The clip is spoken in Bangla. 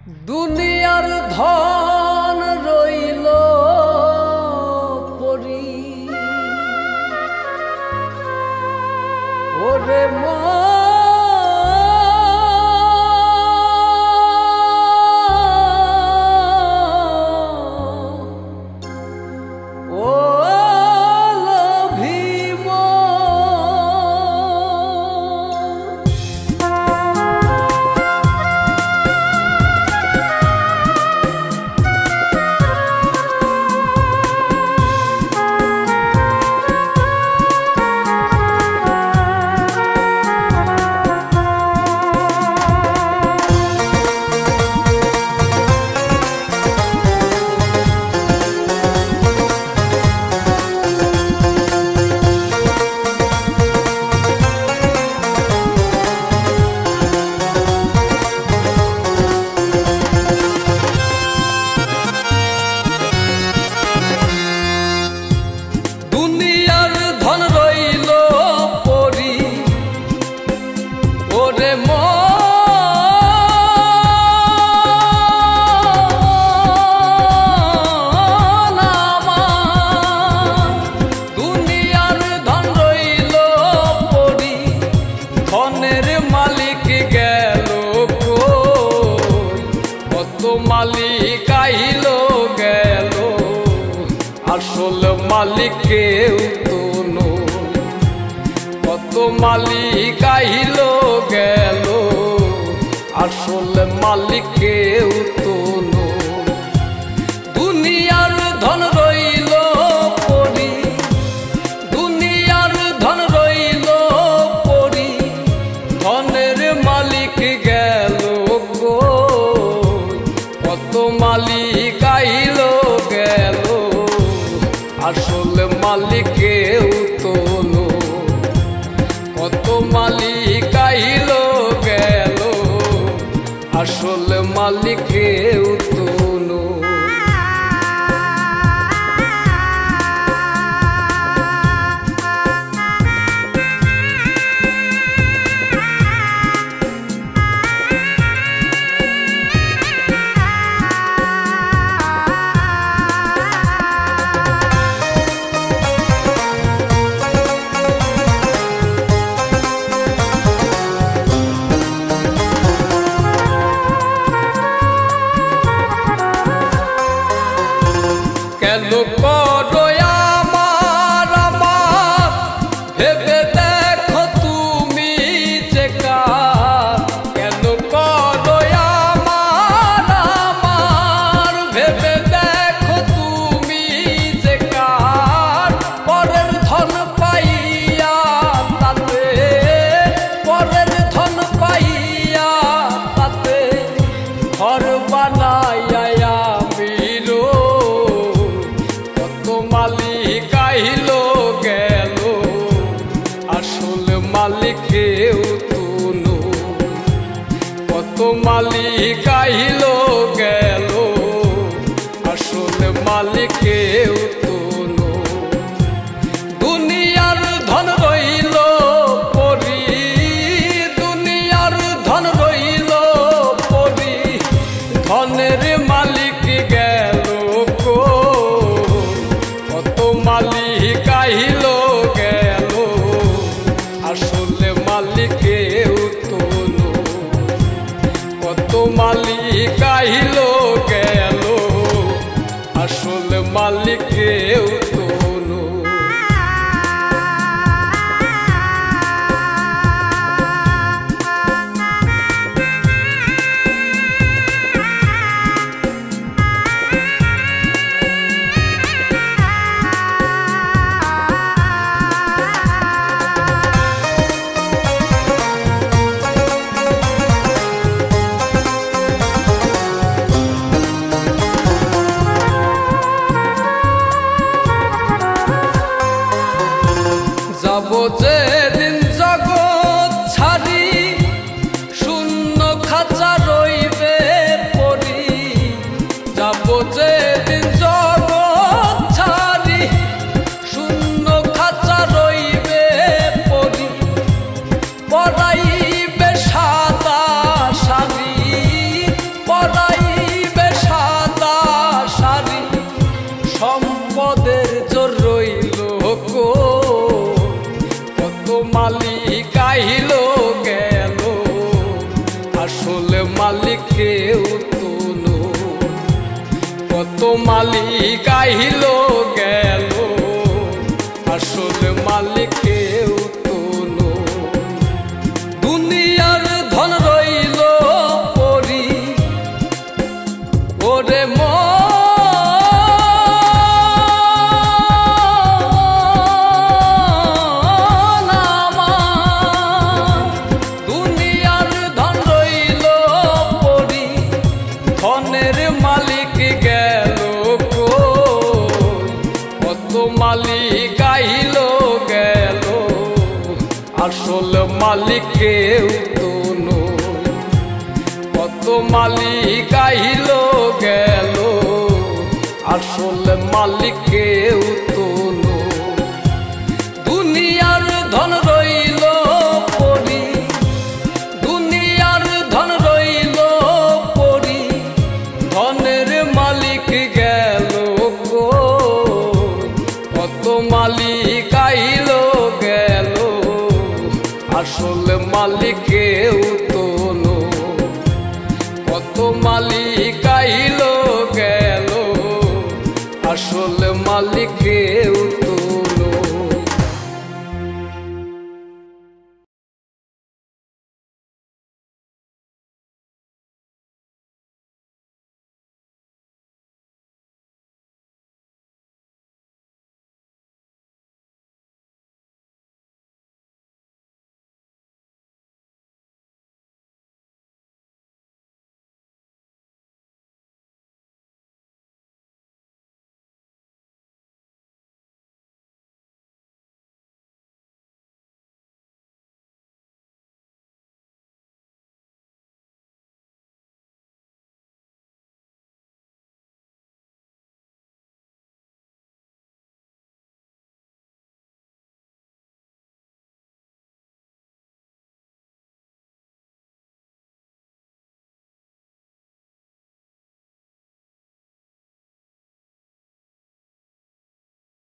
দুনিয়ার ধন রইল পরি ওরে মালিক আইলো গেল আসল মালিক কেউ তো নয়। কত মালিক আইলো গেল আসল মালিক কেউ তো নয়। দুনিয়ার ধন রইল পরি, দুনিয়ার ধন রইল পরি, ধনের মালিক গেল মালিক আইলো গেল আসল মালিক কেউ তো নয়। কত মালিক আইলো গেল আসল মালিক কেউ তো নয়। কেন করো আমার আমার ভেবে দেখো তুমি যে কার। কেন করো আমার আমার ভেবে দেখো তুমি যে কার। পরের ধন পাইয়া তাতে, পরের ধন পাইয়া তাতে ঘর বানাইয়া মালিক আইলো গেল আসল মালিক কেউ তো নয়। কত মালিক আইলো গেল আসল মালিক কেউ তো নয়। দুনিয়ার ধন রইল পরি, দুনিয়ার ধন রইল পরি, ধনের মালিক গেল মালিক আইলো গেল আসল মালিক কেউ তো নয়। কত মালিক আইলো গেল আসল মালিক কেউ তো নয়। মালিক কেউ তো নয়। কত মালিক আইল গেল, আসল মালিক কেউ তো নয়। দুনিয়ার ধন রইল পরি, ওরে মালিক গেল কই, কত মালিক আইল গেল, আসল মালিক কেউ তো নয়। কত মালিক আইল গেল, আসল মালিক কেউ তো নয়। দুনিয়ার ধন রইল পরি, দুনিয়ার ধন রইল পরি, ধনের মালিক গেল কই, কত মালিক আইল গেল, আসল মালিক কেউ তো নয়। কত মালিক আইল